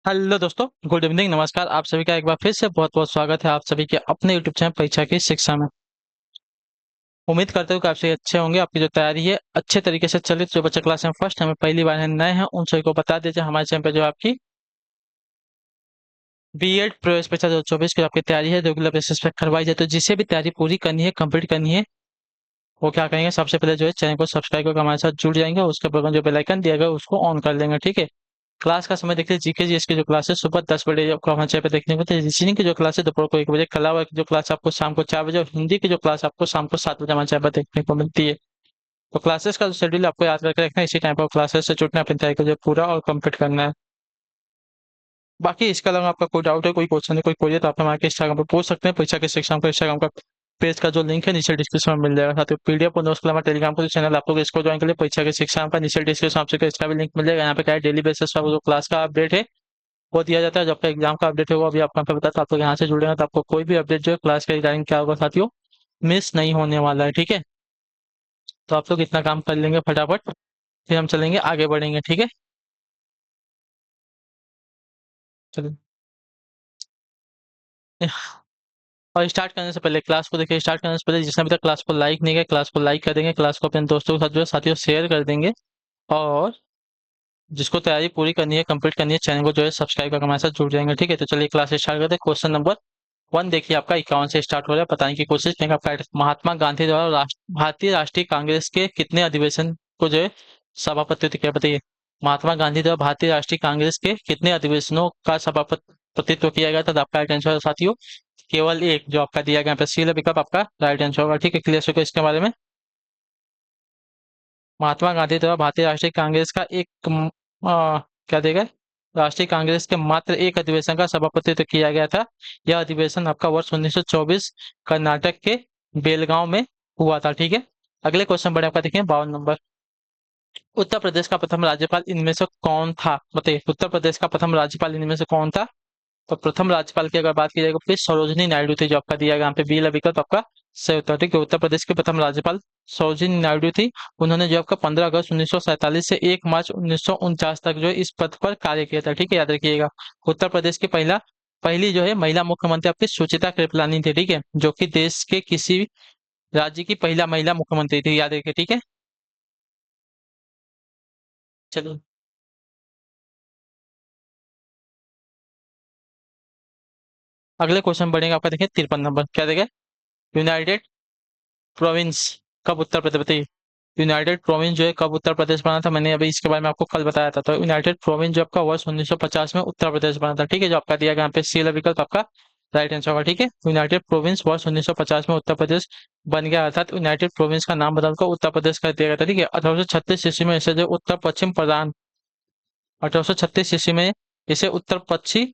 Hello दोस्तों, good evening, नमस्कार। आप सभी का एक बार फिर से बहुत बहुत स्वागत है आप सभी के अपने यूट्यूब चैनल परीक्षा की शिक्षा में। उम्मीद करते हो कि आप सभी अच्छे होंगे, आपकी जो तैयारी है अच्छे तरीके से चले। तो जो बच्चे क्लास में फर्स्ट हमें पहली बार है, नए हैं, उन सभी को बता दीजिए हमारे चैनल पे जो आपकी बीएड प्रवेश परीक्षा 2024 की आपकी तैयारी है रेगुलर बेसिस पे करवाई जाए। तो जिसे भी तैयारी पूरी करनी है, कंप्लीट करनी है, वो क्या करेंगे, सबसे पहले जो है चैनल को सब्सक्राइब करके हमारे साथ जुड़ जाएंगे। उसके बगल में जो बेल आइकन दिया गया उसको ऑन कर लेंगे, ठीक है। क्लास का समय देखिए, जीके जी इसकी जो क्लास है सुबह 10 बजे आपको हमारे चैनल पे देखने को मिलती है। रीजनिंग की जो क्लास है दोपहर को 1 बजे, कला की जो क्लास आपको शाम को 4 बजे, और हिंदी की जो क्लास आपको शाम को 7 बजे हमारे चैनल पर देखने को मिलती है। तो क्लासेस का शेड्यूल आपको याद करके रखना है, इसी टाइम पर क्लासेस से जुड़ना है, अपनी तैयारी को जो पूरा और कंप्लीट करना है। बाकी इसके अलावा आपका कोई डाउट है, कोई क्वेश्चन है, कोई कोई है, तो आप हमारे इंस्टाग्राम पर पूछ सकते हैं। परीक्षा के शिक्षा का इंस्टाग्राम का पेज का जो लिंक है नीचे डिस्क्रिप्शन में मिल जाएगा। साथ ही पीडीएफ और नोट्स के अलावा टेलीग्राम का जो चैनल आप लोग इसको ज्वाइन कर लिए, परीक्षा के शिक्षा का नीचे डिस्क्रिप्शन आपसे इसका भी लिंक मिल जाएगा। यहाँ पे क्या है, डेली बेसिस पर जो क्लास का अपडेट है वो दिया जाता है। जब आपका एग्जाम का अपडेट होगा अभी आपको यहाँ पे बताया, तो आप लोग यहाँ से जुड़ेंगे तो आपको कोई भी अपडेट जो है क्लास के रिगार्डिंग क्या होगा साथियों, मिस नहीं होने वाला है, ठीक है। तो आप लोग इतना काम कर लेंगे फटाफट, फिर हम चलेंगे आगे बढ़ेंगे, ठीक है। चलिए, और स्टार्ट करने से पहले क्लास को देखिए, स्टार्ट करने से पहले जिसने अभी तक क्लास को लाइक नहीं किया, क्लास को लाइक कर देंगे, क्लास को अपने दोस्तों के साथ जो है साथियों शेयर कर देंगे। और जिसको तैयारी पूरी करनी है, कंप्लीट करनी है, चैनल को जो है सब्सक्राइब करके हमारे साथ जुड़ जाएंगे, ठीक है। तो चलिए क्लास स्टार्ट करते हैं। क्वेश्चन नंबर 1 देखिए, आपका 51 से स्टार्ट हो रहा है। बताने की कोशिश करेंगे। आपका महात्मा गांधी द्वारा भारतीय राष्ट्रीय कांग्रेस के कितने अधिवेशन को जो है सभापतित्व किया, बताइए। महात्मा गांधी द्वारा भारतीय राष्ट्रीय कांग्रेस के कितने अधिवेशनों का सभापतित्व किया गया था? तो आपका राइट आंसर है साथियों केवल एक, जो आपका दिया गया है सी विकल्प आपका राइट आंसर होगा, ठीक है। क्लियर हो गया इसके बारे में। महात्मा गांधी द्वारा भारतीय राष्ट्रीय कांग्रेस का क्या देगा, राष्ट्रीय कांग्रेस के मात्र एक अधिवेशन का सभापतित्व किया गया था। यह अधिवेशन आपका वर्ष 1924 कर्नाटक के बेलगांव में हुआ था, ठीक है। अगले क्वेश्चन बढ़े, आपका देखिए 52 नंबर। उत्तर प्रदेश का प्रथम राज्यपाल इनमें से कौन था? बताइए, उत्तर प्रदेश का प्रथम राज्यपाल इनमें से कौन था? तो प्रथम राज्यपाल की अगर बात की जाएगी, फिर सरोजिनी नायडू थी, जो आपका दिया गया यहाँ पे बी विकल्प आपका सही उत्तर, ठीक है। उत्तर प्रदेश के प्रथम राज्यपाल सरोजिनी नायडू थी। उन्होंने जो आपका 15 अगस्त 1947 से 1 मार्च 1949 तक जो है इस पद पर कार्य किया था, ठीक है, याद रखिएगा। उत्तर प्रदेश की पहली जो है महिला मुख्यमंत्री आपकी सुचिता कृपलानी थी, ठीक है, जो कि देश के किसी राज्य की पहला महिला मुख्यमंत्री थी, याद रखिए, ठीक है। चलिए, अगले क्वेश्चन बढ़ेगा, आपका देखिए 53 नंबर। क्या देगा, यूनाइटेड प्रोविंस कब उत्तर प्रदेश, बताइए। यूनाइटेड प्रोविंस जो है कब उत्तर प्रदेश बना था? मैंने अभी इसके बारे में आपको कल बताया था। तो यूनाइटेड प्रोविंस जो आपका वर्ष 1950 में उत्तर प्रदेश बना था, ठीक है, जो आपका दिया गया यहाँ पे सी विकल्प आपका राइट आंसर होगा, ठीक है। यूनाइटेड प्रोविंस वर्ष 1950 में उत्तर प्रदेश बन गया, अर्थात यूनाइटेड प्रोविंस का नाम बदलकर उत्तर प्रदेश कर दिया गया था, ठीक है। 1836 ईस्वी में इसे जो उत्तर पश्चिम प्रधान 1836 ईस्वी में इसे उत्तर पश्चिम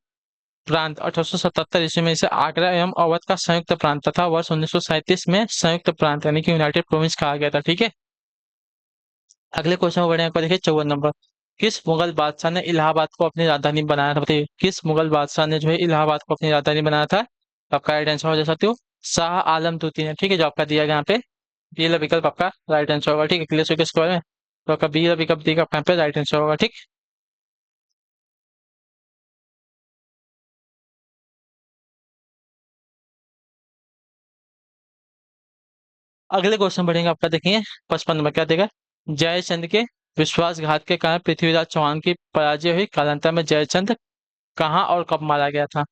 प्रांत, 1877 ईस्वी में इसे आगरा एवं अवध का संयुक्त प्रांत, तथा वर्ष 1937 में संयुक्त प्रांत यानी कि यूनाइटेड प्रोविंस कहा गया था, ठीक है। अगले क्वेश्चन में बढ़े, आपको देखिए 54 नंबर। किस मुगल बादशाह ने इलाहाबाद को अपनी राजधानी बनाया था? बताइए, किस मुगल बादशाह ने जो है इलाहाबाद को अपनी राजधानी बनाया था? तो आपका राइट आंसर हो सकते हो शाह आलम द्वितीय ने, ठीक है, जो आपका दिया गया यहाँ पे बी वाला विकल्प आपका राइट आंसर होगा, ठीक है। क्लियर हो गया इसके बारे में। तो आपका बी वाला विकल्प दिया आपका यहाँ पे राइट आंसर होगा, ठीक। अगले क्वेश्चन बढ़ेंगे, आपका देखिए 55 नंबर। क्या देगा, जयचंद के विश्वासघात के कारण पृथ्वीराज चौहान की पराजय हुई, कालांतर में जयचंद कहाँ और कब मारा गया था?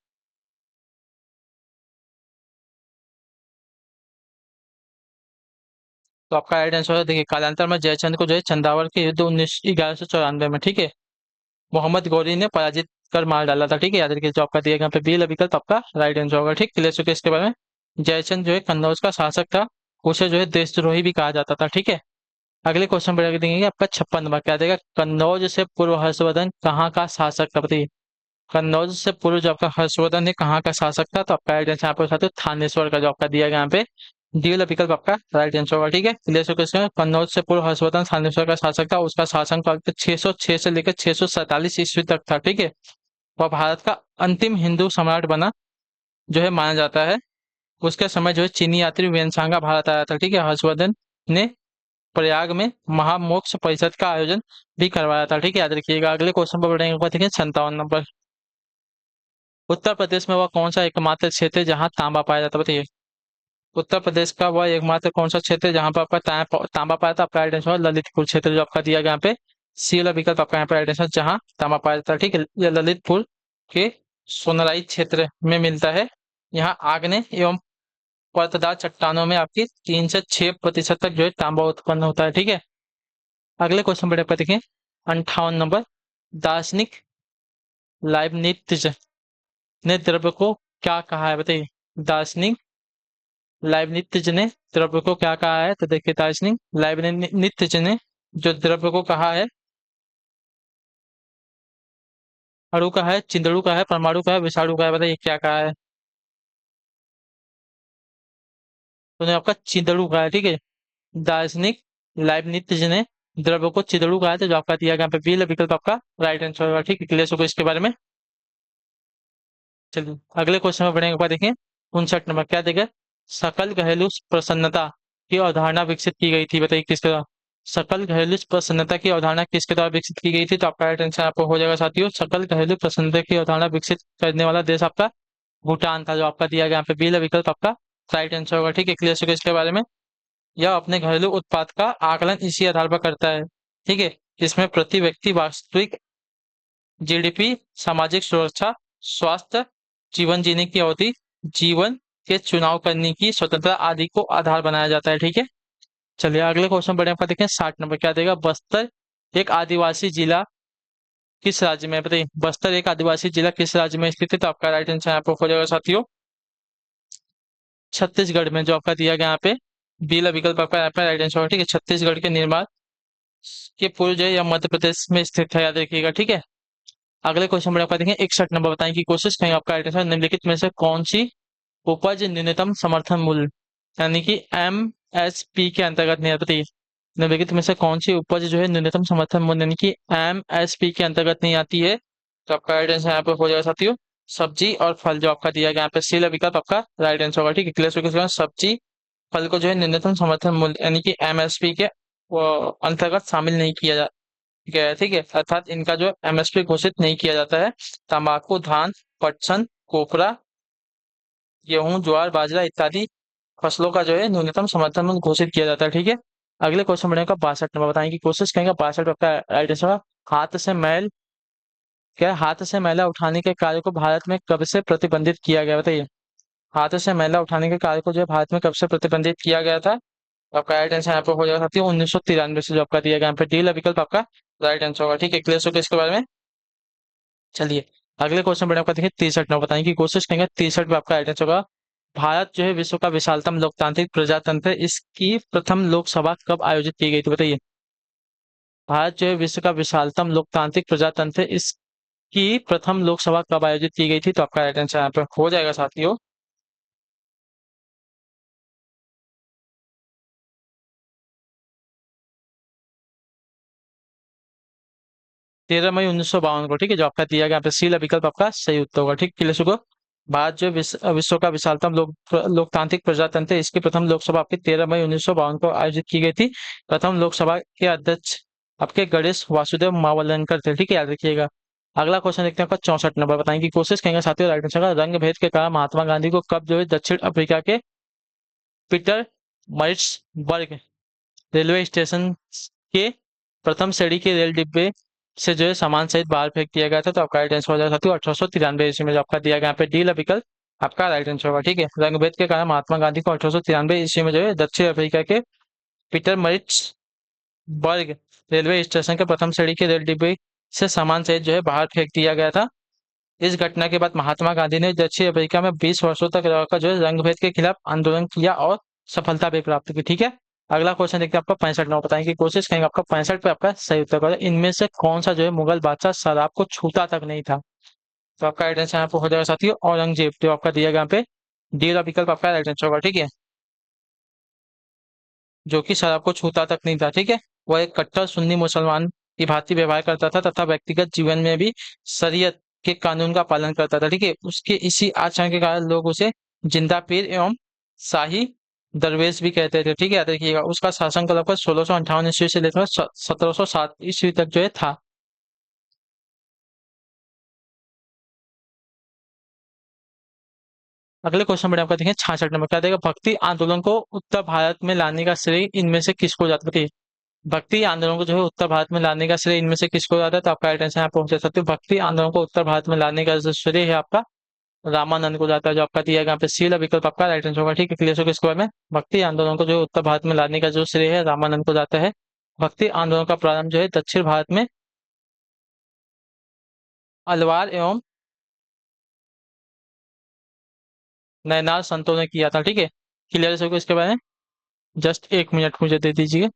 तो आपका राइट आंसर है, देखिए, कालांतर में जयचंद को जो है चंदावर के युद्ध 1194 में, ठीक है, मोहम्मद गौरी ने पराजित कर मार डाला था, ठीक है, याद रखिए। जो आपका दिया गया पे बी विकल्प आपका राइट आंसर होगा, ठीक। क्लियर हो गया इसके बारे में। जयचंद जो है कन्नौज का शासक था, उसे जो है देशद्रोही भी कहा जाता था, ठीक है। अगले क्वेश्चन पर देंगे आपका 56 नंबर। क्या देगा, कन्नौज से पूर्व हर्षवर्धन कहाँ का शासक था? बताइए, कन्नौज से पूर्व जो आपका हर्षवर्धन है कहाँ का शासक था? तो आपका राइट आंसर यहाँ पे साथ थानेश्वर का, जो आपका दिया गया यहाँ पे डी वाला विकल्प आपका राइट आंसर होगा, ठीक है। क्लियर हो गया। कन्नौज से पूर्व हर्षवर्धन थानेश्वर का शासक था, उसका शासन काल 606 से लेकर 647 ईस्वी तक था, ठीक है। वह भारत का अंतिम हिंदू सम्राट बना जो है माना जाता है। उसके समय जो है चीनी यात्री वेनसांगा भारत आया था, ठीक है। हर्षवर्धन ने प्रयाग में महामोक्ष परिषद का आयोजन भी करवाया था, ठीक है, याद रखिएगा। अगले क्वेश्चन पर बढ़ेंगे, ठीक है 57 नंबर। उत्तर प्रदेश में वह कौन सा एकमात्र क्षेत्र है जहाँ तांबा पाया जाता है, बताइए। उत्तर प्रदेश का वह एकमात्र कौन सा क्षेत्र है जहाँ पर आपका तांबा पाया था? आपका राइट आंसर ललितपुर क्षेत्र, जो आपका दिया गया यहाँ पे सी वाला विकल्प आपका यहाँ पे राइट आंसर, जहाँ तांबा पाया जाता है। ठीक है, यह ललितपुर के सोनराई क्षेत्र में मिलता है। यहाँ आग्नेय एवं परतदार चट्टानों में आपकी 3 से 6% तक जो है तांबा उत्पन्न होता है। ठीक है, अगले क्वेश्चन पर आपका देखिए 58 नंबर। दार्शनिक लाइबनिट्ज ने द्रव्य को क्या कहा है, बताइए। दार्शनिक लाइबनिट्ज ने द्रव्य को क्या कहा है? तो देखिए, दार्शनिक लाइबनिट्ज ने जो द्रव्य को कहा है, अणु का है, चिंदड़ू का है, परमाणु का है, विषाणु का है, बताइए क्या कहा है? तो आपका चिंदड़ू का है। ठीक है, दार्शनिक लाइबनिट्ज ने द्रव्य को चिंदड़ू कहा है, तो जो आपका दिया गया यहाँ पे बी विकल्प आपका राइट आंसर होगा। ठीक है, क्लियर होगा इसके बारे में। चलिए अगले क्वेश्चन में बढ़ेंगे, देखिए 59 नंबर। क्या देगा? सकल घरेलू प्रसन्नता की अवधारणा विकसित की गई थी, बताइए किसके द्वारा? सकल घरेलू प्रसन्नता की अवधारणा किसके द्वारा विकसित की गई थी? तो आपका राइट आंसर आपको हो जाएगा साथियों, सकल घरेलू प्रसन्नता की अवधारणा विकसित करने वाला देश आपका भूटान था, जो आपका दिया गया यहाँ पे बी विकल्प आपका राइट आंसर होगा। ठीक है, क्लियर होगा इसके बारे में। यह अपने घरेलू उत्पाद का आकलन इसी आधार पर करता है। ठीक है, इसमें प्रति व्यक्ति वास्तविक जीडीपी, सामाजिक सुरक्षा, स्वास्थ्य, जीवन जीने की अवधि, जीवन के चुनाव करने की स्वतंत्रता आदि को आधार बनाया जाता है। ठीक है, चलिए अगले क्वेश्चन बढ़े, आपका देखें 60 नंबर। क्या देगा? बस्तर एक आदिवासी जिला किस राज्य में है, बताइए। बस्तर एक आदिवासी जिला किस राज्य में स्थित है? तो आपका राइट आंसर यहाँ पर हो जाएगा साथियों छत्तीसगढ़ में, जो आपका दिया गया यहाँ पे बी विकल्प आपका यहाँ पे राइट आंसर होगा। ठीक है, छत्तीसगढ़ के निर्माण के पूर्व जो है यह मध्य प्रदेश में स्थित है, याद रखिएगा। ठीक है, अगले क्वेश्चन में आपका देखें 61 नंबर। बताएं कि कोशिश करेंगे आपका राइट आंसर निम्नलिखित में से कौन सी उपज न्यूनतम समर्थन मूल्य यानी कि एमएसपी के अंतर्गत नहीं आती है? निम्नलिखित में से कौन सी उपज जो है न्यूनतम समर्थन मूल्य यानी कि एमएसपी के अंतर्गत नहीं आती है? तो आपका राइट आंसर यहाँ पे हो जाएगा साथियों सब्जी और फल, जो आपका दिया गया यहाँ पे सी विकल्प आपका राइट आंसर होगा। ठीक है, क्लियर होगा। सब्जी फल को जो है न्यूनतम समर्थन मूल्य यानी कि एमएसपी के अंतर्गत शामिल नहीं किया जा गया है। ठीक है, अर्थात इनका जो एमएसपी घोषित नहीं किया जाता है। तंबाकू, धान, पटसन, कोपरा, गेहूं, ज्वार, बाजरा इत्यादि फसलों का जो है न्यूनतम समर्थन मूल्य घोषित किया जाता है। ठीक है, अगले क्वेश्चन बनेगा 62 नंबर। बताएंगे कोशिश करेंगे 62 का राइट आंसर। हाथ से मैल क्या हाथ से मैला उठाने के कार्य को भारत में कब से प्रतिबंधित किया गया, बताइए। हाथ से मैला उठाने के कार्य को जो है भारत में कब से प्रतिबंधित किया गया था? तो आपका राइट आंसर यहाँ पे हो जाएगा साथियों 1993 से, जो आपका दिया गया यहाँ पे डी विकल्प आपका राइट आंसर होगा। ठीक है, क्लियर होगा इसके बारे में। चलिए अगले क्वेश्चन पर आपका देखिए 63 नंबर। बताएंगे कि कोशिश करेंगे 63 पे आपका राइट आंसर होगा। भारत जो है विश्व का विशालतम लोकतांत्रिक प्रजातंत्र है, इसकी प्रथम लोकसभा कब आयोजित की गई थी, बताइए। भारत जो है विश्व का विशालतम लोकतांत्रिक प्रजातंत्र है, इसकी प्रथम लोकसभा कब आयोजित की गई थी? तो आपका राइट आंसर यहाँ पे हो जाएगा साथियों 13 मई 1952 को। ठीक है, जो आपका दिया गया यहाँ पे सी विकल्प आपका सही उत्तर होगा। ठीक, क्लियर होगा। भारत जो विश्व का विशालतम लोकतांत्रिक प्रजातंत्र है, इसकी प्रथम लोकसभा आपकी 13 मई 1952 को आयोजित की गई थी। प्रथम लोकसभा के अध्यक्ष आपके गणेश वासुदेव मावलंकर थे। ठीक है, याद रखिएगा। अगला क्वेश्चन देखते हैं आपका 64 नंबर। बताएंगे कोशिश करेंगे साथियों राइट आंसर का। रंग भेद के कारण महात्मा गांधी को कब जो है दक्षिण अफ्रीका के पीटर मरिट्सबर्ग रेलवे स्टेशन के प्रथम श्रेणी के रेल डिब्बे से जो है सामान सहित बाहर फेंक दिया गया था? तो आपका राइट आंसर हो जाएगा साथियों 1893 ईस्वी में, जो आपका दिया गया यहाँ पे डी विकल्प आपका राइट आंसर होगा। ठीक है, रंगभेद के कारण महात्मा गांधी को 1893 ईस्वी में जो है दक्षिण अफ्रीका के पीटर मरिट्सबर्ग रेलवे स्टेशन के प्रथम श्रेणी के रेल डिब्बे से सामान सहित जो है बाहर फेंक दिया गया था। इस घटना के बाद महात्मा गांधी ने दक्षिण अफ्रीका में 20 वर्षों तक रहकर जो है रंगभेद के खिलाफ आंदोलन किया और सफलता भी प्राप्त की। ठीक है, अगला क्वेश्चन देखते हैं आपका 65 नंबर। बताएंगे कोशिश करेंगे आपका 65 पे आपका सही उत्तर करें। इनमें से कौन सा जो है मुगल बादशाह शराब को छूता तक नहीं था? तो आपका राइट आंसर यहाँ पे हो जाएगा साथियों औरंगजेब, जो आपका दिया गया यहाँ पे डी वाला विकल्प आपका राइट आंसर होगा। ठीक है, जो कि शराब को छूता तक नहीं था। ठीक है, वह एक कट्टर सुन्नी मुसलमान की भांति व्यवहार करता था तथा व्यक्तिगत जीवन में भी शरीयत के कानून का पालन करता था। ठीक है, उसके इसी आचरण के कारण लोग उसे जिंदा पीर एवं शाही दरवेश भी कहते थे। ठीक है, याद रखिएगा। उसका शासन काल आपका 1658 ईस्वी से लेकर 1707 ईस्वी तक जो है था। अगले क्वेश्चन में आपका देखें 66 नंबर, क्या देगा, भक्ति आंदोलन को उत्तर भारत में लाने का श्रेय इनमें से किसको जाता है? भक्ति आंदोलन को जो है उत्तर भारत में लाने का श्रेय इनमें से किसको जाता है? तो आपका राइट आंसर यहाँ पहुंच सकते हो, भक्ति आंदोलन को उत्तर भारत में लाने का जो श्रेय है आपका रामानंद को जाता है, जो आपका दिया गया यहाँ पे सी वाला विकल्प आपका राइट आंसर होगा। ठीक है, क्लियर हो गया इसके बारे में। भक्ति आंदोलन को जो है उत्तर भारत में लाने का जो श्रेय है रामानंद को जाता है। भक्ति आंदोलन का प्रारंभ जो है दक्षिण भारत में अलवार एवं नयनार संतों ने किया था। ठीक है, क्लियर हो गया इसके बारे में। जस्ट 1 मिनट मुझे दे दीजिए।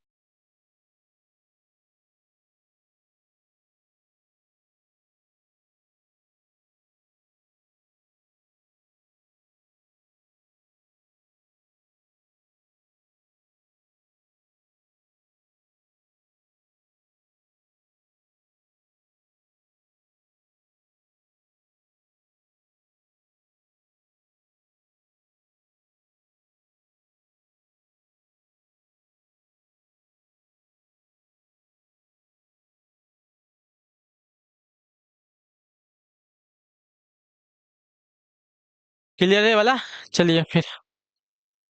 क्लियर है ये वाला। चलिए फिर,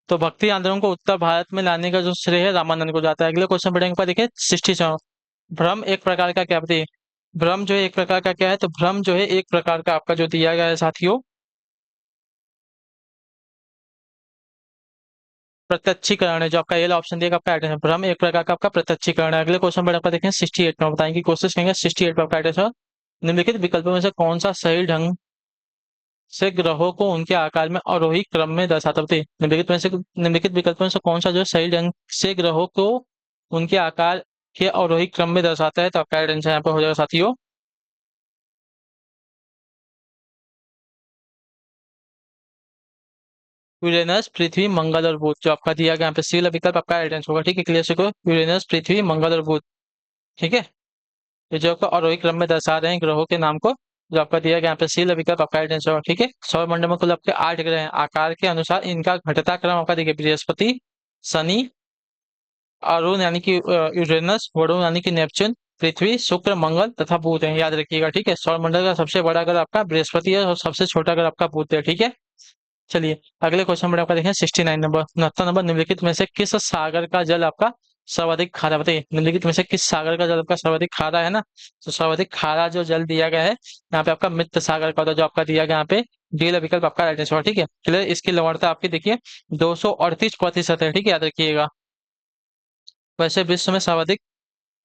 तो भक्ति आंदोलन को उत्तर भारत में लाने का जो श्रेय है रामानंद को जाता है। अगले क्वेश्चन पढ़ेंगे पर देखिए 67। भ्रम एक प्रकार का क्या बताइए? भ्रम जो है एक प्रकार का क्या है? तो भ्रम जो है एक प्रकार का आपका जो दिया गया है साथियों प्रत्यक्षीकरण है, जो आपका ये ऑप्शन दिएगा आपका एड्रेस है। भ्रम एक प्रकार का आपका प्रत्यक्षीकरण है। अगले क्वेश्चन पर आपका देखें 68 में, बताएंगे कोशिश करेंगे 68 पर आपका एड्रेस है। निम्नलिखित विकल्पों में से कौन सा सही ढंग से ग्रहों को उनके आकार में अवरोही क्रम में दर्शाता है? निम्नलिखित विकल्पों में से कौन सा जो सही ढंग से ग्रहों को उनके आकार के अवरोही क्रम में दर्शाता है? तो आपका राइट आंसर यहाँ पर हो जाएगा साथियों यूरेनस, पृथ्वी, मंगल और बुध, जो आपका दिया गया यहाँ पे सी वाला विकल्प आपका राइट आंसर होगा। ठीक है, क्लियर से को यूरेनस, पृथ्वी, मंगल और बुध। ठीक है, ये जो आपका आरोही क्रम में दर्शा रहे हैं ग्रहों के नाम को, जो आपका दिया गया यहाँ पे सी वाला विकल्प आपका राइट आंसर होगा। ठीक है, सौरमंडल में कुल आपके 8 ग्रह हैं। आकार के अनुसार इनका घटता क्रम आपका देखिए बृहस्पति, शनि, अरुण यानी कि यूरेनस, वरुण यानी कि नेपच्यून, पृथ्वी, शुक्र, मंगल तथा बुध है, याद रखिएगा। ठीक है, सौरमंडल का सबसे बड़ा ग्रह आपका बृहस्पति है और सबसे छोटा ग्रह आपका बुध है। ठीक है, चलिए अगले क्वेश्चन में आपका देखें 69 नंबर, 69 नंबर, निम्नलिखित में से किस सागर का जल आपका सर्वाधिक खारा? बताइए, निम्नलिखित में से किस सागर का जल आपका सर्वाधिक खारा है ना? तो सर्वाधिक खारा जो जल दिया गया है यहाँ पे आपका मित्र सागर का होता है, जो आपका दिया गया यहाँ पे डी वाला विकल्प आपका राइट आंसर। ठीक है, चलिए इसकी लवणता आपकी देखिए 238% है। ठीक है, याद रखिएगा। वैसे विश्व में सर्वाधिक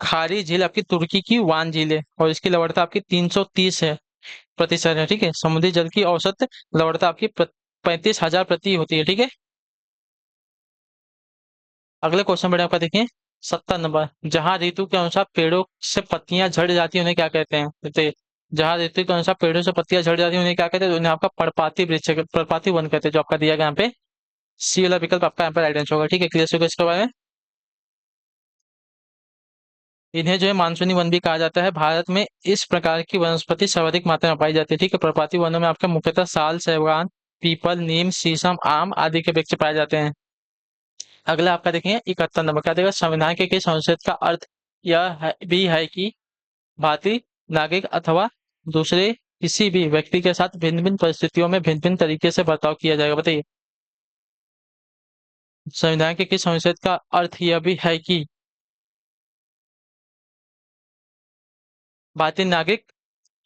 खारी झील आपकी तुर्की की वान झील है और इसकी लवणता आपकी 330 है प्रतिशत है। ठीक है, समुद्री जल की औसत लवणता आपकी 35,000 प्रति होती है। ठीक है, अगले क्वेश्चन में आपका देखिए 70 नंबर, जहां ऋतु के अनुसार पेड़ों से पत्तियां झड़ जाती है उन्हें क्या कहते हैं? बताइए, जहां ऋतु के अनुसार पेड़ों से पत्तियां झड़ जाती है उन्हें क्या कहते हैं? तो उन्हें आपका पर्णपाती वृक्ष, पर्णपाती वन कहते हैं, जो आपका दिया गया यहाँ पे सी वाला विकल्प आपका यहाँ पे राइट आंसर होगा। ठीक है, क्लियर होगा इसके बारे में। इन्हें जो है मानसूनी वन भी कहा जाता है। भारत में इस प्रकार की वनस्पति सर्वाधिक मात्रा में पाई जाती है। ठीक है, पर्णपाती वनों में आपके मुख्यतः साल, सागवान, पीपल, नीम, शीशम, आम आदि के वृक्ष पाए जाते हैं। अगला आपका देखेंगे 71 नंबर, क्या देगा, संविधान के किस अनुच्छेद का अर्थ भी है कि भारतीय नागरिक अथवा दूसरे किसी भी व्यक्ति के साथ भिन्न भिन्न परिस्थितियों में भिन्न भिन्न तरीके से बर्ताव किया जाएगा? बताइए, संविधान के किस अनुच्छेद का अर्थ यह भी है कि भारतीय नागरिक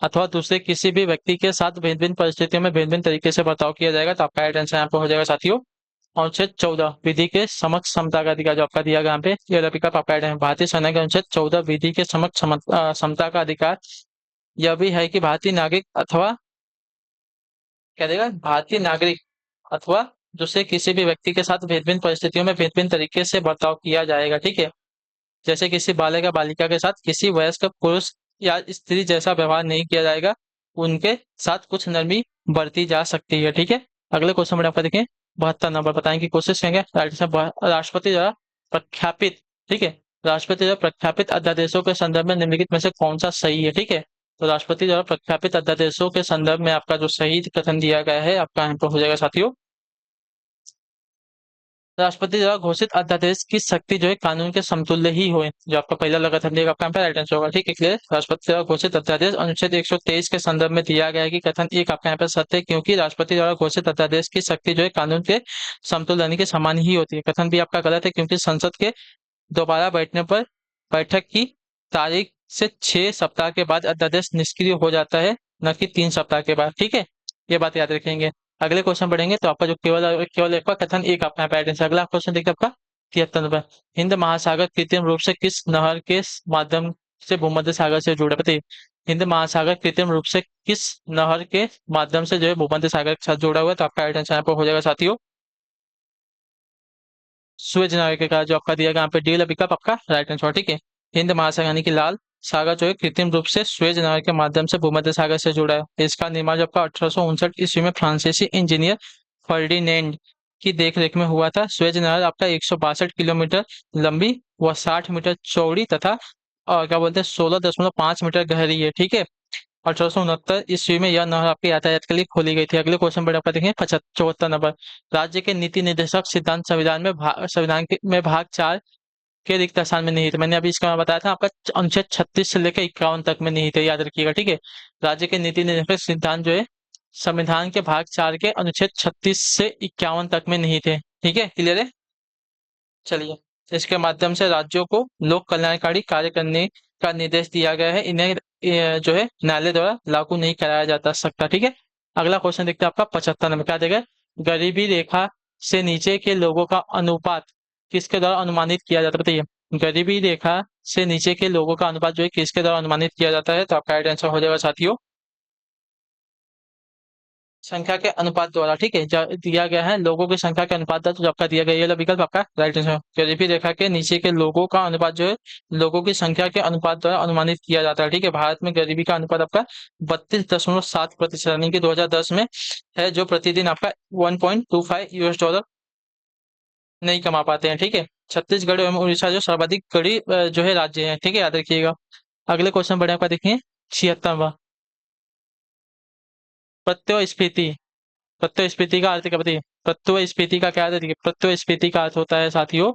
अथवा दूसरे किसी भी व्यक्ति के साथ भिन्न भिन्न परिस्थितियों में भिन्न भिन्न तरीके से बर्ताव किया जाएगा? तो आपका राइट आंसर यहाँ पे हो जाएगा साथियों अनुच्छेद 14, विधि के समक्ष समता का अधिकार, जो आपका दिया गया यहाँ पे ये वाला विकल्प आपका राइट है। भारतीय सेना के अनुच्छेद 14, विधि के समक्ष समता का अधिकार यह भी है कि भारतीय नागरिक अथवा क्या देगा, भारतीय नागरिक अथवा दूसरे किसी भी व्यक्ति के साथ भिन्न भिन्न परिस्थितियों में भिन्न भिन्न तरीके से बर्ताव किया जाएगा। ठीक है, जैसे किसी बालक या बालिका के साथ किसी वयस्क पुरुष या स्त्री जैसा व्यवहार नहीं किया जाएगा, उनके साथ कुछ नरमी बरती जा सकती है। ठीक है, अगले क्वेश्चन में आपका देखें 72 नंबर, बताएं की कोशिश करेंगे राष्ट्रपति द्वारा प्रख्यापित, ठीक है, राष्ट्रपति द्वारा प्रख्यापित अध्यादेशों के संदर्भ में निम्नलिखित में से कौन सा सही है? ठीक है, तो राष्ट्रपति द्वारा प्रख्यापित अध्यादेशों के संदर्भ में आपका जो सही कथन दिया गया है आपका यहाँ पर हो जाएगा साथियों राष्ट्रपति द्वारा घोषित अध्यादेश की शक्ति जो है कानून के समतुल्य ही हो, जो आपका पहला लगा था आपका यहाँ पे राइट आंसर होगा। ठीक है, क्लियर। राष्ट्रपति द्वारा घोषित अध्यादेश अनुच्छेद 123 के संदर्भ में दिया गया है कि कथन एक आपका यहाँ पे सत्य है, क्योंकि राष्ट्रपति द्वारा घोषित अध्यादेश की शक्ति जो है कानून के समतुल्य यानी कि समान ही होती है। कथन भी आपका गलत है, क्योंकि संसद के दोबारा बैठने पर बैठक की तारीख से 6 सप्ताह के बाद अध्यादेश निष्क्रिय हो जाता है, न कि 3 सप्ताह के बाद। ठीक है, ये बात याद रखेंगे। अगले क्वेश्चन पढ़ेंगे तो आपका जो केवल केवल एक का कथन एक आपका यहाँ पे आंसर। अगला क्वेश्चन देखते हैं आपका 73 नंबर। हिंद महासागर कृत्रिम रूप से किस नहर के माध्यम से भूमध्य सागर से जुड़ा, बताइए। हिंद महासागर कृत्रिम रूप से किस नहर के माध्यम से जो है भूमध्य सागर के साथ जुड़ा हुआ है, तो आपका राइट आंसर यहाँ पर हो जाएगा साथियों सूरज नायक का जो आपका दिया गया यहाँ पे डी विकल्प आपका राइट आंसर। ठीक है, हिंद महासागर यानी कि लाल सागर जो है कृत्रिम रूप से स्वेज नहर के माध्यम से भूमध्य सागर से जुड़ा है। इसका निर्माण जो आपका 1859 ईस्वी में फ्रांसीसी इंजीनियर फर्डिनेंड की देखरेख में हुआ था। स्वेज नहर आपका 162 किलोमीटर लंबी व 60 मीटर चौड़ी तथा क्या बोलते हैं 16.5 मीटर गहरी है। ठीक है, 1869 ईस्वी में यह नहर आपके यातायात के लिए खोली गई थी। अगले क्वेश्चन पर आपका देखें 74 नंबर। राज्य के नीति निर्देशक सिद्धांत संविधान में भाग 4 के रिक्त स्थान में निहित है। मैंने अभी इसका बताया था आपका अनुच्छेद 36 से लेकर 51 तक में निहित है, याद रखिएगा। ठीक है, राज्य के नीति निर्देशक सिद्धांत जो है संविधान के भाग 4 के अनुच्छेद 36 से 51 तक में निहित है। ठीक है, क्लियर है। चलिए, इसके माध्यम से राज्यों को लोक कल्याणकारी कार्य करने का निर्देश दिया गया है। इन्हें जो है न्यायालय द्वारा लागू नहीं कराया जाता सकता। ठीक है, अगला क्वेश्चन देखते हैं आपका 75 नंबर। क्या देगा, गरीबी रेखा से नीचे के लोगों का अनुपात किसके द्वारा अनुमानित किया जाता है, बताइए। गरीबी रेखा से नीचे के लोगों का अनुपात जो है किसके द्वारा अनुमानित किया जाता है, तो आपका राइट आंसर हो जाएगा साथियों संख्या के अनुपात द्वारा। ठीक है, दिया गया है लोगों की संख्या के अनुपात द्वारा, तो आपका दिया गया ये वाला विकल्प आपका राइट आंसर। गरीबी रेखा के नीचे के लोगों का अनुपात जो है लोगों की संख्या के अनुपात द्वारा अनुमानित किया जाता है। ठीक है, भारत में गरीबी का अनुपात आपका 32.7% यानी कि 2010 में है, जो प्रतिदिन आपका 1.25 US डॉलर नहीं कमा पाते हैं। ठीक है, छत्तीसगढ़ एवं उड़ीसा जो सर्वाधिक गरीब जो है राज्य है। ठीक है, याद रखिएगा। अगले क्वेश्चन बढ़े आपका देखिए 76वां। प्रत्यय स्फीति, प्रत्यय स्फीति का अर्थ क्या बताइए। प्रत्यय स्फीति का क्या अर्थ है, प्रत्यय स्फीति का अर्थ होता है साथियों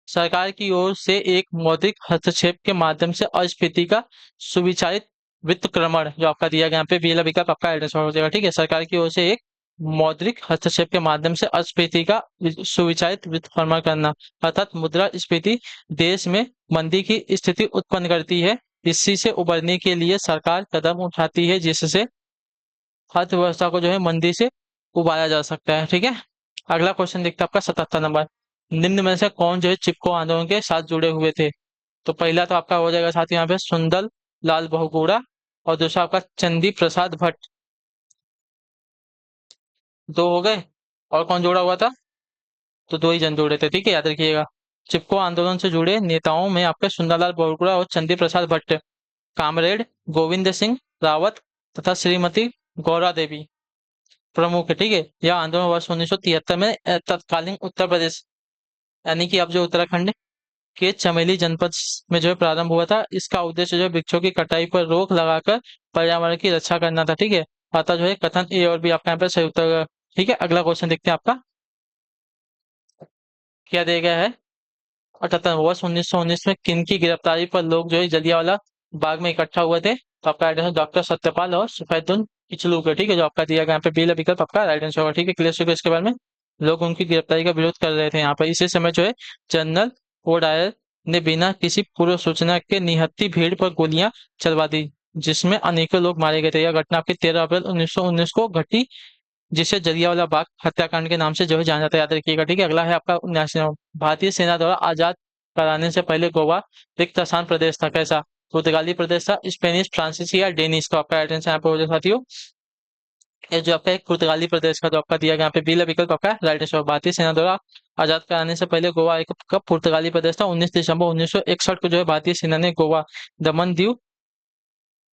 सरकार की ओर से एक मौद्रिक हस्तक्षेप के माध्यम से अस्फीति का सुविचारित वित्तक्रमण, जो आपका दिया गया यहाँ पे बीला विकल्प आपका एड्रेस हो जाएगा। ठीक है, सरकार की ओर से एक मौद्रिक हस्तक्षेप के माध्यम से अस्फीति का सुविचारित वित्तक्रमण करना, अर्थात मुद्रा स्फीति देश में मंदी की स्थिति उत्पन्न करती है। इसी से उबरने के लिए सरकार कदम उठाती है, जिससे अर्थव्यवस्था को जो है मंदी से उबारा जा सकता है। ठीक है, अगला क्वेश्चन देखते हैं आपका 77 नंबर। निम्न में से कौन जो है चिपको आंदोलन के साथ जुड़े हुए थे, तो पहला तो आपका हो जाएगा साथ यहाँ पे सुंदर लाल बहुगुणा और दूसरा आपका चंदी प्रसाद भट्ट। दो हो गए, और कौन जोड़ा हुआ था, तो दो ही जन जोड़े थे। ठीक है, याद रखिएगा। चिपको आंदोलन से जुड़े नेताओं में आपके सुंदरलाल बहुगुणा और चंदी प्रसाद भट्ट, कामरेड गोविंद सिंह रावत तथा श्रीमती गौरा देवी प्रमुख है। ठीक है, यह आंदोलन वर्ष 1973 में तत्कालीन उत्तर प्रदेश यानी कि अब जो उत्तराखंड के चमेली जनपद में जो है प्रारंभ हुआ था। इसका उद्देश्य जो है वृक्षों की कटाई पर रोक लगाकर पर्यावरण की रक्षा करना था। ठीक है, अतः जो है कथन ए और बी आपका यहाँ पे सही उत्तर। ठीक है, अगला क्वेश्चन देखते हैं आपका क्या दिया गया है। 78 वर्ष 1919 में किन की गिरफ्तारी पर लोग जो है जलियांवाला बाग में इकट्ठा हुए थे, तो आपका राइट आंसर डॉक्टर सत्यपाल और सफेदुल किचलू का। ठीक है, जो आपका दिया गया यहाँ पे बी विकल्प आपका राइट आंसर होगा। ठीक है, क्लियर। इसके बारे में लोग उनकी गिरफ्तारी का विरोध कर रहे थे यहाँ पर। इसी समय जो है जनरल ओडायर ने बिना किसी पूर्व सूचना के निहत्थी भीड़ पर गोलियां चलवा दी, जिसमें अनेकों लोग मारे गए थे। यह घटना आपकी 13 अप्रैल 1919 को घटी, जिसे जलियांवाला बाग हत्याकांड के नाम से जो है जाना जाता है, याद रखिएगा। ठीक है, अगला है आपका 79वां। भारतीय सेना द्वारा आजाद कराने से पहले गोवा रिक्त आसान प्रदेश था, कैसा। पुर्तगाली प्रदेश था, स्पेनिश, फ्रांसीसी या डेनिश, तो आपका एटेंशन यहाँ पे हो जाए साथियों ये जो आपका एक पुर्तगाली प्रदेश का जो आपका दिया गया यहाँ पे बी विकल्प आपका राइट आंसर। भारतीय सेना द्वारा आजाद कराने से पहले गोवा एक का पुर्तगाली प्रदेश था। 19 दिसंबर 1961 को जो है भारतीय सेना ने गोवा दमन दीव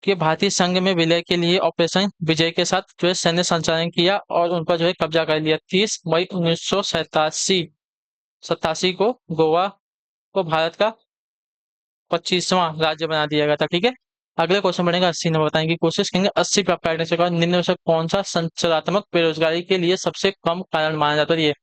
के भारतीय संघ में विलय के लिए ऑपरेशन विजय के साथ जो है सैन्य संचालन किया और उन पर जो है कब्जा कर लिया। 30 मई 1987 को गोवा को भारत का 25वां राज्य बना दिया गया था। ठीक है, अगले क्वेश्चन बनेगा 80 नंबर, बताएंगे कोशिश करेंगे 80 पे आपका एटेंशन होगा। निम्न में से कौन सा संचरात्मक बेरोजगारी के लिए सबसे कम कारण माना जाता है? ये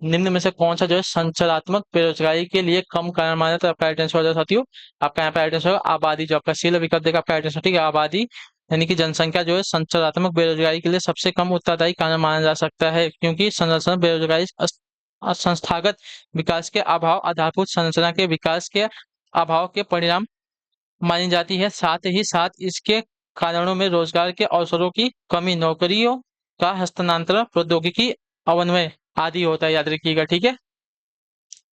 निम्न में से कौन सा जो है संचरात्मक बेरोजगारी के लिए कम कारण माना जाता है? आपका एटेंशन हो जाए साथियों, आपका यहाँ पे एटेंशन होगा आबादी, जो आपका सी विकल्प देगा आपका एटेंशन, ठीक है। आबादी यानी कि जनसंख्या जो है संचरात्मक बेरोजगारी के लिए सबसे कम उत्तरदायी कारण माना जा सकता है, क्योंकि संरचना बेरोजगारी संस्थागत विकास के अभाव, आधारभूत संरचना के विकास के अभाव के परिणाम मानी जाती है। साथ ही साथ इसके कारणों में रोजगार के अवसरों की कमी, नौकरियों का हस्तांतरण, प्रौद्योगिकी अवन्वय आदि होता है, याद रखिएगा, ठीक है।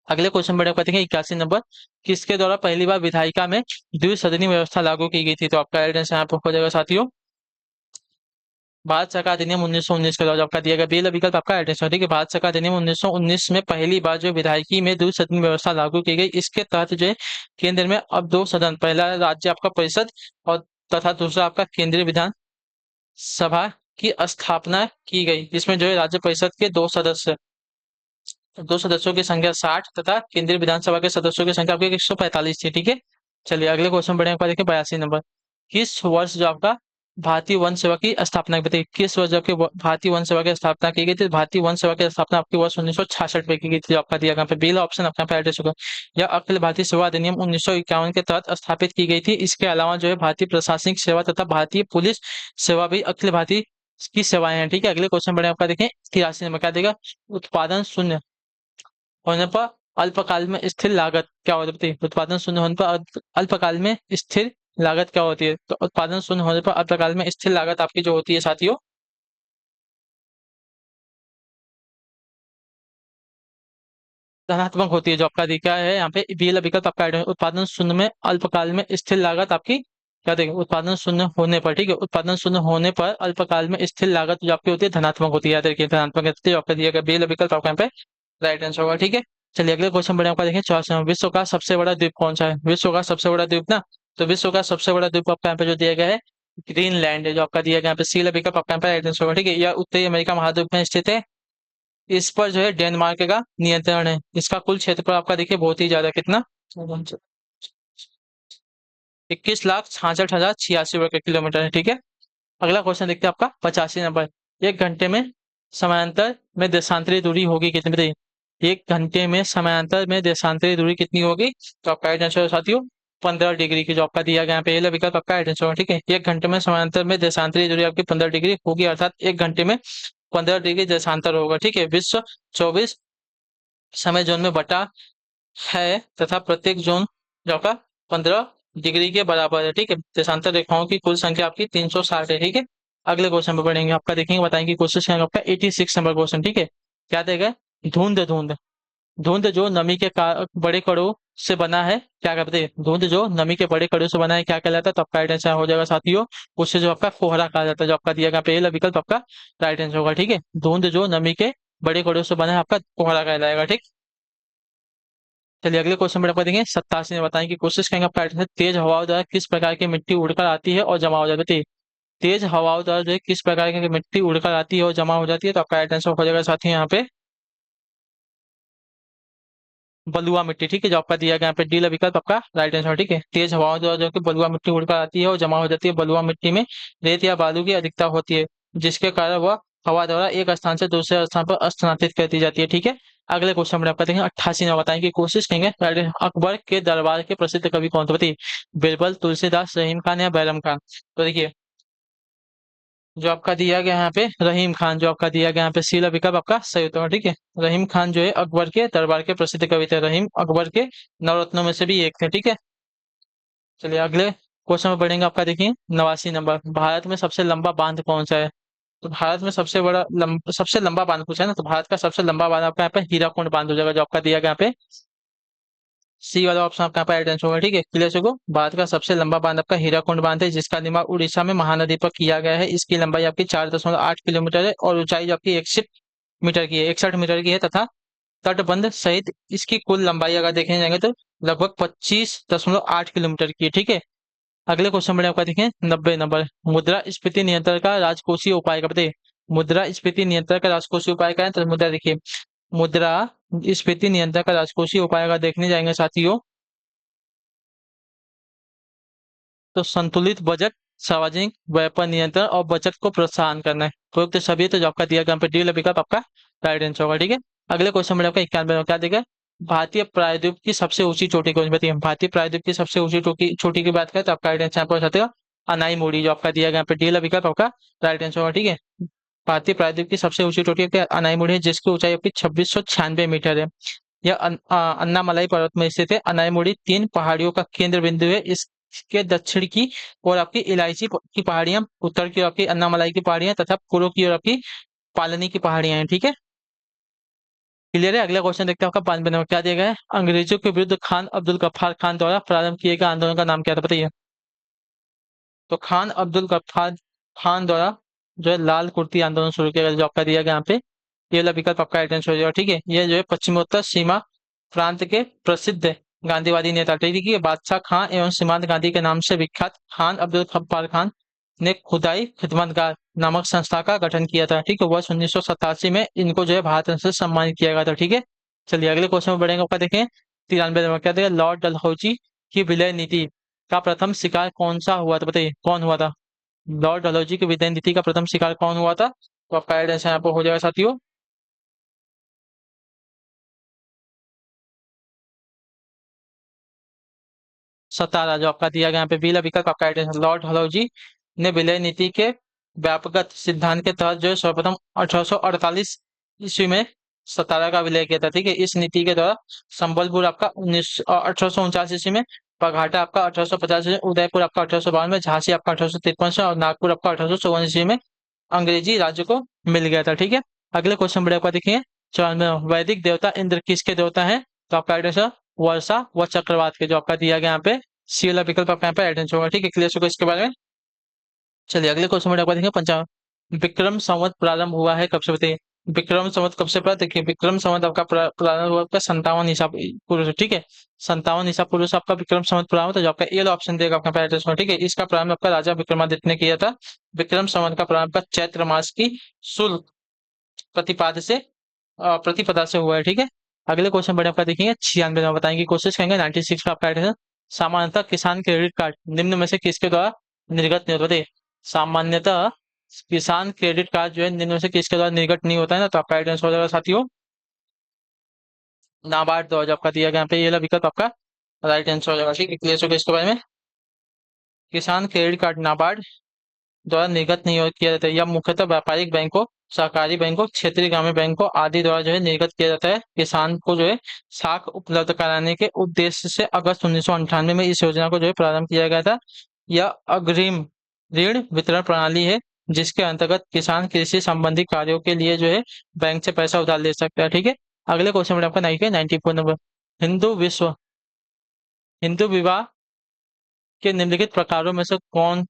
अगले क्वेश्चन बड़े कहते हैं 81 नंबर, किसके द्वारा पहली बार विधायिका में द्विसदनी व्यवस्था लागू की गई थी? तो आपका एविडेंस यहाँ पर हो जाएगा साथियों, भारत सरकार अधिनियम 1919 के द्वारा। आपका दिया गया बी विकल्प आपका एड्रेस है, ठीक है। भारत सरकार अधिनियम 1919 में पहली बार जो विधायिकी में द्विसदन व्यवस्था लागू की गई, इसके तहत जो है केंद्र में अब दो सदन, पहला राज्य आपका परिषद और तथा दूसरा आपका केंद्रीय विधान सभा की स्थापना की गई, जिसमें जो है राज्य परिषद के दो सदस्यों की संख्या 60 तथा केंद्रीय विधानसभा के सदस्यों की संख्या आपकी 145 थी, ठीक है। चलिए अगले क्वेश्चन बढ़े, आपका देखिए 82 नंबर, किस वर्ष जो आपका भारतीय वन सेवा की स्थापना बताइए? किस वर्ष आपके भारतीय वन सेवा की स्थापना की गई थी? भारतीय वन सेवा की स्थापना आपके वर्ष 1966 में की गई थी, आपका दिया यहाँ पे बेला ऑप्शन आपका पे एड्रेस होगा। यह अखिल भारतीय सेवा अधिनियम 1951 के तहत स्थापित की गई थी। इसके अलावा जो है भारतीय प्रशासनिक सेवा तथा भारतीय पुलिस सेवा भी अखिल भारतीय की सेवाएं हैं, ठीक है। अगले क्वेश्चन बढ़े, आपका देखें 83 नंबर, क्या देगा? उत्पादन शून्य होने पर अल्पकाल में स्थिर लागत क्या होती है बताइए? उत्पादन शून्य होने पर अल्पकाल में स्थिर लागत क्या होती है? तो उत्पादन शून्य होने पर अल्पकाल में स्थिर लागत आपकी जो होती है साथियों, धनात्मक होती है। जो आपका दिखा है यहाँ पे बी वाला विकल्प आपका उत्पादन शून्य में अल्पकाल में स्थिर लागत आपकी क्या देगा? उत्पादन शून्य होने पर, ठीक है, उत्पादन शून्य होने पर अल्पकाल में स्थिर लागत जो आपकी होती है धनात्मक होती है, याद रखिए धनात्मक होती है। आपका दिया गया बी वाला विकल्प आपका यहाँ पे राइट आंसर होगा, ठीक है। चलिए अगले क्वेश्चन बढ़े, आपका देखें 84, विश्व का सबसे बड़ा द्वीप कौन सा है? विश्व का सबसे बड़ा द्वीप ना, तो विश्व का सबसे बड़ा द्वीप आपका यहाँ पे जो दिया गया है ग्रीनलैंड है, जो आपका दिया गया यहाँ पे सी वाला विकल्प आपका यहाँ पे राइट आंसर होगा, ठीक है। यह उत्तरी अमेरिका महाद्वीप में स्थित है। इस पर जो है डेनमार्क का नियंत्रण है। इसका कुल क्षेत्रफल आपका देखिए बहुत ही ज्यादा, कितना? 21,66,86 वर्ग किलोमीटर है, ठीक है। अगला क्वेश्चन देखते हैं आपका 85 नंबर, एक घंटे में समानांतर में देशांतरी दूरी होगी कितनी बताइए? एक घंटे में समानांतर में देशांतरी दूरी कितनी होगी? तो आपका राइट आंसर साथियों 15 डिग्री की, जो आपका दिया गया यहाँ पे पहला विकल्प आपका राइट आंसर होगा, ठीक है। एक घंटे में समानांतर में देशांतरी दूरी आपकी 15 डिग्री होगी, अर्थात एक घंटे में 15 डिग्री देशांतर होगा, ठीक है। विश्व 24 समय जोन में बटा है तथा प्रत्येक जोन जो आपका 15 डिग्री के बराबर है, ठीक है। देशांतर रेखाओं की कुल संख्या आपकी 360 है, ठीक है। अगले क्वेश्चन पे बढ़ेंगे, आपका देखेंगे बताएंगे कोशिश करेंगे आपका 86 नंबर क्वेश्चन, ठीक है। क्या देगा? धुंध धुंध धुंध जो नमी के बड़े कणों से बना है क्या कहते हैं? धुंध जो नमी के बड़े कणों से बना है क्या कहलाता है? तो आपका राइट आंसर हो जाएगा साथियों, उससे जो आपका कोहरा कहा जाता है, जो आपका दिया गया पहला विकल्प आपका राइट आंसर होगा, ठीक है। धुंध जो नमी के बड़े कणों से बना है आपका कोहरा कहलाएगा, ठीक। चलिए अगले क्वेश्चन में आपको देंगे 87 में, बताएं कि कोशिश करेंगे आपका आंसर, तेज हवाओं द्वारा किस प्रकार की मिट्टी उड़कर आती है और जमा हो जाती है? तेज हवाओं द्वारा जो है किस प्रकार की मिट्टी उड़कर आती है और जमा हो जाती है? तो आपका राइट आंसर हो जाएगा साथी यहाँ पे बलुआ मिट्टी, ठीक है। जो आपका दिया गया यहाँ पे डी विकल्प आपका राइट आंसर, ठीक है। तेज हवाओं द्वारा जो कि बलुआ मिट्टी उड़कर आती है और जमा हो जाती है। बलुआ मिट्टी में रेत या बालू की अधिकता होती है, जिसके कारण वह हवा द्वारा एक स्थान से दूसरे स्थान पर स्थानांतरित कर दी जाती है, ठीक है। अगले क्वेश्चन में आपका देखेंगे 88 में, बताएं कि कोशिश करेंगे अकबर के दरबार के प्रसिद्ध कवि कौन थे बताइए? बिरबल, तुलसीदास, रहीम खान या बैरम खान? तो देखिए जो आपका दिया गया यहाँ पे रहीम खान, जो आपका दिया गया यहाँ पे सीला विकल्प आपका सही उत्तर है, ठीक है। रहीम खान जो है अकबर के दरबार के प्रसिद्ध कवि थे। रहीम अकबर के नवरत्नों में से भी एक थे, ठीक है। चलिए अगले क्वेश्चन में बढ़ेंगे, आपका देखिए 89 नंबर, भारत में सबसे लंबा बांध कौन सा है? तो भारत में सबसे लंबा बांध पूछा है ना, तो भारत का सबसे लंबा बांध आपका यहाँ पे हीराकुंड बांध हो जाएगा, जो आपका दिया गया यहाँ पे सी वाला ऑप्शन आपका यहाँ पे राइट आंसर होगा, ठीक है। क्लियर से को भारत का सबसे लंबा बांध आपका हीराकुंड बांध है, जिसका निर्माण उड़ीसा में महानदी पर किया गया है। इसकी लंबाई आपकी 4.8 किलोमीटर है और ऊंचाई जो आपकी 61 मीटर की है तथा तटबंध सहित इसकी कुल लंबाई अगर देखने जाएंगे तो लगभग 25.8 किलोमीटर की है, ठीक है। अगले क्वेश्चन में आपका देखें 90 नंबर, मुद्रा स्फीति नियंत्रण का राजकोषीय उपाय का बताइए? मुद्रा स्फीति नियंत्रण का राजकोषीय उपाय क्या है? तो मुद्रा देखिए, मुद्रा स्फीति नियंत्रण का राजकोषीय उपाय अगर देखने जाएंगे साथियों तो संतुलित बजट, सार्वजनिक व्यापार नियंत्रण और बचत को प्रोत्साहन करना है। उपयुक्त सभी तो जो आपका दिया गया पे डी वाला विकल्प आपका राइट आंसर होगा। ठीक है, अगले क्वेश्चन में आपका 91 में क्या देगा, भारतीय प्रायद्वीप की सबसे ऊंची चोटी कौन सी बताइए। भारतीय प्रायद्वीप की सबसे ऊंची चोटी चोटी की बात करें तो आपका राइट आंसर यहाँ पर हो जाता है अनाई मुड़ी, जो आपका दिया गया पे डी वाला विकल्प आपका राइट आंसर होगा। ठीक है, भारतीय प्रायद्वीप की सबसे ऊंची चोटी आपकी अनाई मुड़ी है, जिसकी ऊंचाई आपकी 2696 मीटर है। यह अन्नामलाई पर्वत में स्थित है। अनाईमुड़ी तीन पहाड़ियों का केंद्र बिंदु है। इसके दक्षिण की ओर आपकी इलायची की पहाड़ियां, उत्तर की ओर आपकी अन्नामलाई की पहाड़ियां तथा पूर्व की ओर आपकी पालनी की पहाड़ियां हैं। ठीक है, क्लियर है। अगला क्वेश्चन देखते हैं आपका 92 नंबर क्या दिया गया है, अंग्रेजों के विरुद्ध खान अब्दुल गफ्फार खान द्वारा प्रारंभ किए गए आंदोलन का नाम क्या था बताइए। तो खान अब्दुल गफ्फार खान द्वारा जो है लाल कुर्ती आंदोलन शुरू किया गया, जो आपका दिया गया यहाँ पे ये वाला विकल्प आपका राइट आंसर हो जाएगा। ठीक है, ये जो है पश्चिमोत्तर सीमा प्रांत के प्रसिद्ध गांधीवादी नेता थे कि बादशाह खां एवं सीमांत गांधी के नाम से विख्यात खान अब्दुल गफ्फार खान ने खुदाई खिदमतगार नामक संस्था का गठन किया था। ठीक है, वर्ष 1987 में इनको जो है भारत रत्न से सम्मानित किया गया था। ठीक है, चलिए अगले क्वेश्चन में बढ़ेंगे। आपका देखें 93 नंबर क्या देगा, लॉर्ड डलहौजी की विलय नीति का प्रथम शिकार कौन सा हुआ था बताइए, कौन हुआ था। लॉर्ड डलहौजी की विलय नीति का प्रथम शिकार कौन हुआ था, तो आपका राइट आंसर यहाँ पर हो जाएगा साथियों सतारा, जो आपका दिया गया यहाँ पे बी विकल्प आपका राइट आंसर। लॉर्ड डलहौजी ने विलय नीति के व्यापक सिद्धांत के तहत जो है सर्वप्रथम 1848 ईस्वी में सतारा का विलय किया था। ठीक है, इस नीति के द्वारा संबलपुर आपका 1849 ईस्वी में, बाघाटा आपका 1850 में, उदयपुर आपका 1852 में, झांसी आपका 1853 से और नागपुर आपका 1854 ईस्वी में अंग्रेजी राज्य को मिल गया था। ठीक है, अगले क्वेश्चन बड़े आपका देखिए 94, वैदिक देवता इंद्र किसके देवता है, तो आपका राइट आंसर वर्षा व चक्रवात के, जो आपका दिया गया यहाँ पे सी वाला विकल्प आपका यहाँ पे राइट आंसर होगा। ठीक है, क्लियर होगा इसके बारे में। चलिए अगले क्वेश्चन में आपको देखेंगे 55, विक्रम संवत प्रारंभ हुआ है कब से बताइए। विक्रम संवत कब से प्रारंभ, देखिए विक्रम संवत आपका प्रारंभ हुआ आपका 57 ईसा पूर्व से। ठीक है, 57 ईसा पूर्व से आपका विक्रम संवत प्रारंभ था, जो आपका ए ऑप्शन देगा आपका पहले आंसर। ठीक है, इसका प्रारंभ आपका राजा विक्रमादित्य ने किया था। विक्रम संवत का प्रारंभ का चैत्र मास की शुल्क प्रतिपाद से प्रतिपदा से हुआ है। ठीक है, अगले क्वेश्चन बढ़े आपका देखेंगे 96 में, बताएंगे कोशिश करेंगे 96 का आपका आंसर। सामान्यतः किसान क्रेडिट कार्ड निम्न में से किसके द्वारा निर्गत नहीं होता है। सामान्यतः किसान क्रेडिट कार्ड जो है निम्न में से किसके द्वारा निर्गत नहीं होता है ना, तो आपका राइट आंसर हो जाएगा साथियों नाबार्ड द्वारा, जो आपका दिया गया यहाँ पे ये वाला विकल्प आपका राइट आंसर हो जाएगा। ठीक है, क्लियर हो गया इसके बारे में। किसान क्रेडिट कार्ड नाबार्ड द्वारा निर्गत नहीं किया जाता है। यह मुख्यतः व्यापारिक बैंकों, सहकारी बैंकों, क्षेत्रीय ग्रामीण बैंकों आदि द्वारा जो है निर्गत किया जाता है। किसान को जो है साख उपलब्ध कराने के उद्देश्य से अगस्त 1998 में इस योजना को जो है प्रारंभ किया गया था। यह अग्रिम ऋण वितरण प्रणाली है, जिसके अंतर्गत किसान कृषि संबंधी कार्यों के लिए जो है बैंक से पैसा उधार ले सकता है। ठीक है, अगले क्वेश्चन में आपका 94 नंबर, हिंदू विवाह के निम्नलिखित प्रकारों में से कौन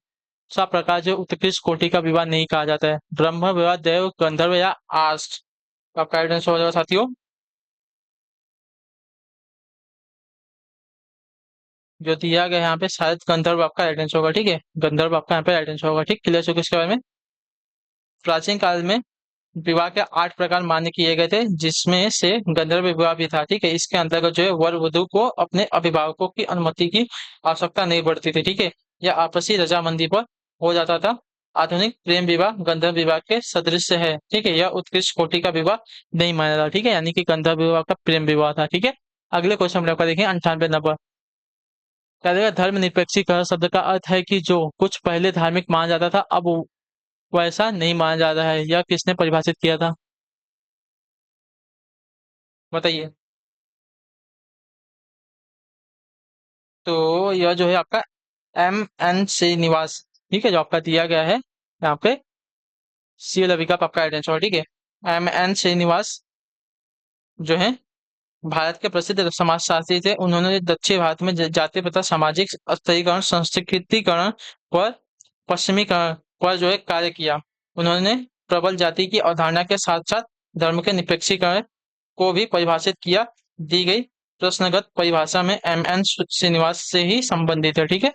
सा प्रकार जो उत्कृष्ट कोटि का विवाह नहीं कहा जाता है। ब्रह्म विवाह, देव, गंधर्व या आस्ट, आपका आंसर हो जाएगा साथियों जो दिया गया यहाँ पे शायद गंधर्व आपका राइट आंसर होगा। ठीक है, गंधर्व आपका यहाँ पे राइट आंसर होगा। ठीक, क्लियर हो गया इसके बारे में। प्राचीन काल में विवाह के 8 प्रकार मान्य किए गए थे, जिसमें से गंधर्व विवाह भी था। ठीक है, इसके अंतर्गत जो है वर वधु को अपने अभिभावकों की अनुमति की आवश्यकता नहीं पड़ती थी। ठीक है, यह आपसी रजामंदी पर हो जाता था। आधुनिक प्रेम विवाह गंधर्व विवाह के सदृश है। ठीक है, यह उत्कृष्ट कोटि का विवाह नहीं माना था। ठीक है, यानी कि गंधर्व विवाह का प्रेम विवाह था। ठीक है, अगले क्वेश्चन में आपका देखिए 98 नंबर क्या देगा, धर्मनिरपेक्षीकरण शब्द का अर्थ है कि जो कुछ पहले धार्मिक माना जाता था अब वैसा नहीं माना जा रहा है। यह किसने परिभाषित किया था बताइए। तो यह जो है आपका M. N. श्रीनिवास। ठीक है, जो आपका दिया गया है यहाँ पे सी वाला विकल्प आपका राइट आंसर। ठीक है, M. N. श्रीनिवास जो है भारत के प्रसिद्ध समाजशास्त्री थे। उन्होंने दक्षिण भारत में जाति प्रथा, सामाजिक स्तरीकरण, संस्कृतिकरण पर पश्चिमीकरण पर जो है कार्य किया। उन्होंने प्रबल जाति की अवधारणा के साथ साथ धर्म के निरपेक्षीकरण को भी परिभाषित किया। दी गई प्रश्नगत परिभाषा में M. N. श्रीनिवास से ही संबंधित है। ठीक है,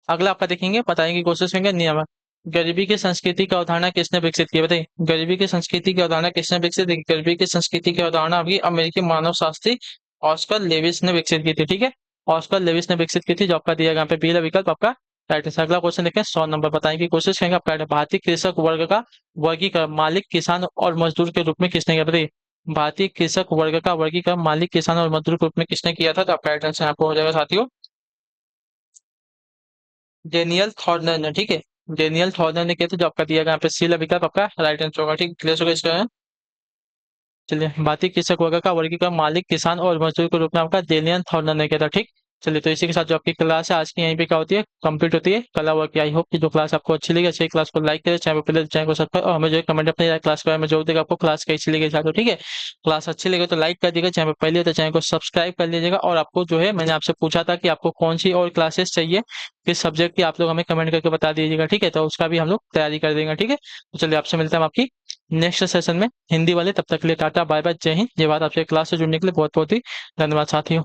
अगला आपका देखेंगे बताने की कोशिश करेंगे नियम। गरीबी की संस्कृति की अवधारणा किसने विकसित की बताइए। गरीबी की संस्कृति की अवधारणा किसने विकसित की। गरीबी की संस्कृति की अवधारणा अभी अमेरिकी मानव शास्त्री ऑस्कर लेविस ने विकसित की थी। ठीक है, ऑस्कर लेविस ने विकसित की थी, जो आपका दिया गया यहाँ पे बी विकल्प आपका राइट आंसर। अगला क्वेश्चन देखें, 100 नंबर बताने की कोशिश करेंगे आपका। भारतीय कृषक वर्ग का वर्गीकरण मालिक, किसान और मजदूर के रूप में किसने किया? बताइए। भारतीय कृषक वर्ग का वर्गीकरण मालिक, किसान और मजदूर के रूप में किसने किया था? तो आपका राइट आंसर आपको हो जाएगा साथियों, डेनियल थॉर्नर ने। ठीक है, डेनियल थॉर्नर ने किया था, जो आपका दिया गया यहाँ पे सी विकल्प आपका राइट आंसर होगा। ठीक, क्लियर होगा इसका। चलिए, भारतीय कृषक वर्ग का वर्गीकरण मालिक, किसान और मजदूर के रूप में आपका डेनियल थॉर्नर ने किया था। ठीक, चलिए, तो इसी के साथ जो आपकी क्लास है आज की यहीं पे क्या होती है, कंप्लीट होती है कला वर्ग की। आई होप कि जो क्लास आपको अच्छी लगी, अच्छी क्लास को लाइक करें, चैनल पर पहले चैनल को सब्सक्राइब, और हमें जो है कमेंट अपने क्लास के बारे में जरूर देगा, आपको क्लास कैसी लगी साथियों। ठीक है, क्लास अच्छी लगी तो लाइक कर दीजिएगा, चैनल पर पहले हो तो चैनल को सब्सक्राइब कर लीजिएगा। और आपको जो है, मैंने आपसे पूछा था कि आपको कौन सी और क्लासेस चाहिए, किस सब्जेक्ट की, आप लोग हमें कमेंट करके बता दीजिएगा। ठीक है, तो उसका भी हम लोग तैयारी कर देंगे। ठीक है, तो चलिए, आपसे मिलते हैं हम आपकी नेक्स्ट सेशन में हिंदी वाले। तब तक के लिए टाटा बाय बाय, जय हिंद, ये बात आपसे क्लास से जुड़ने के लिए बहुत बहुत ही धन्यवाद साथियों।